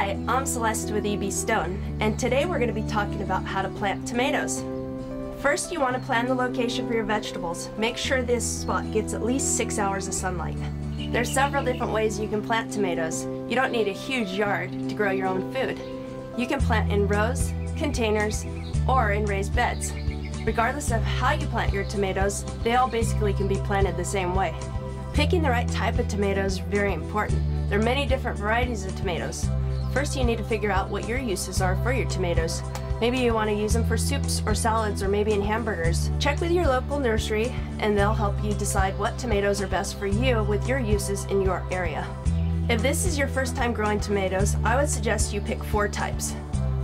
Hi, I'm Celeste with EB Stone, and today we're going to be talking about how to plant tomatoes. First, you want to plan the location for your vegetables. Make sure this spot gets at least 6 hours of sunlight. There's several different ways you can plant tomatoes. You don't need a huge yard to grow your own food. You can plant in rows, containers, or in raised beds. Regardless of how you plant your tomatoes, they all basically can be planted the same way. Picking the right type of tomato is very important. There are many different varieties of tomatoes. First, you need to figure out what your uses are for your tomatoes. Maybe you want to use them for soups or salads or maybe in hamburgers. Check with your local nursery and they'll help you decide what tomatoes are best for you with your uses in your area. If this is your first time growing tomatoes, I would suggest you pick 4 types.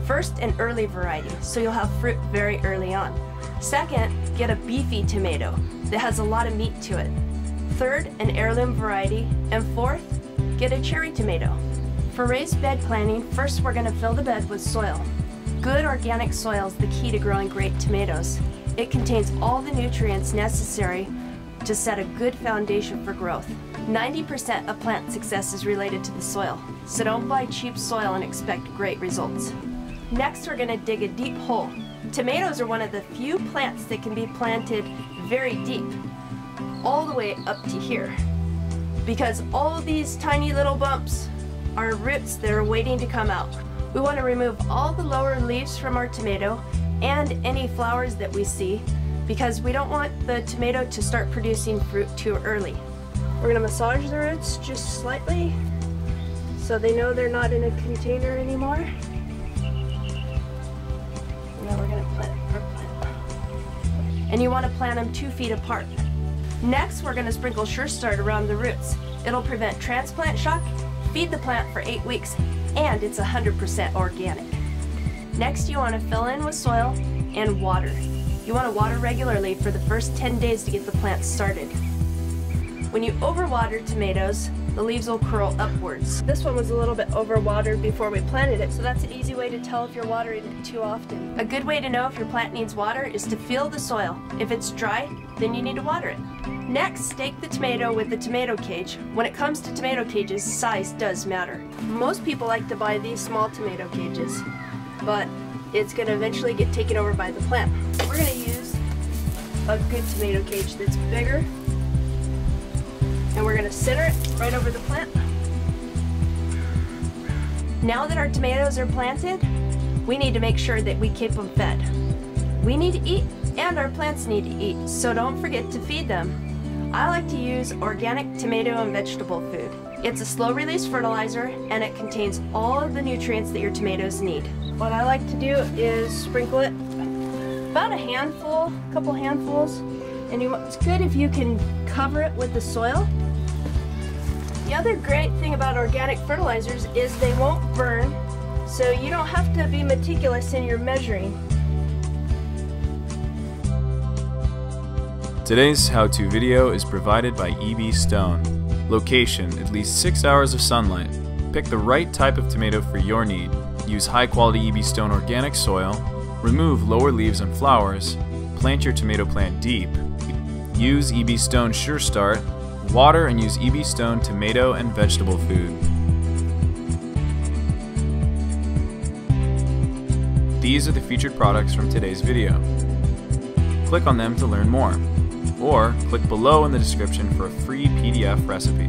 First, an early variety, so you'll have fruit very early on. Second, get a beefy tomato that has a lot of meat to it. Third, an heirloom variety. And fourth, get a cherry tomato. For raised bed planting, first we're going to fill the bed with soil. Good organic soil is the key to growing great tomatoes. It contains all the nutrients necessary to set a good foundation for growth. 90% of plant success is related to the soil, so don't buy cheap soil and expect great results. Next, we're going to dig a deep hole. Tomatoes are one of the few plants that can be planted very deep, all the way up to here, because all these tiny little bumps are roots that are waiting to come out. We want to remove all the lower leaves from our tomato and any flowers that we see, because we don't want the tomato to start producing fruit too early. We're going to massage the roots just slightly so they know they're not in a container anymore. And then we're going to plant our plant. And you want to plant them 2 feet apart. Next, we're going to sprinkle Sure Start around the roots. It'll prevent transplant shock, feed the plant for 8 weeks, and it's 100% organic. Next, you want to fill in with soil and water. You want to water regularly for the first 10 days to get the plant started. When you overwater tomatoes, the leaves will curl upwards. This one was a little bit overwatered before we planted it, so that's an easy way to tell if you're watering it too often. A good way to know if your plant needs water is to feel the soil. If it's dry, then you need to water it. Next, stake the tomato with the tomato cage. When it comes to tomato cages, size does matter. Most people like to buy these small tomato cages, but it's going to eventually get taken over by the plant. We're going to use a good tomato cage that's bigger, and we're going to center it right over the plant. Now that our tomatoes are planted, we need to make sure that we keep them fed. We need to eat, and our plants need to eat, so don't forget to feed them. I like to use organic tomato and vegetable food. It's a slow-release fertilizer, and it contains all of the nutrients that your tomatoes need. What I like to do is sprinkle it about a handful, a couple handfuls, and it's good if you can cover it with the soil. The other great thing about organic fertilizers is they won't burn, so you don't have to be meticulous in your measuring. Today's how-to video is provided by EB Stone. Location, at least 6 hours of sunlight. Pick the right type of tomato for your need. Use high-quality EB Stone organic soil. Remove lower leaves and flowers. Plant your tomato plant deep. Use EB Stone Sure Start. Water and use EB Stone tomato and vegetable food. These are the featured products from today's video. Click on them to learn more, or click below in the description for a free PDF recipe.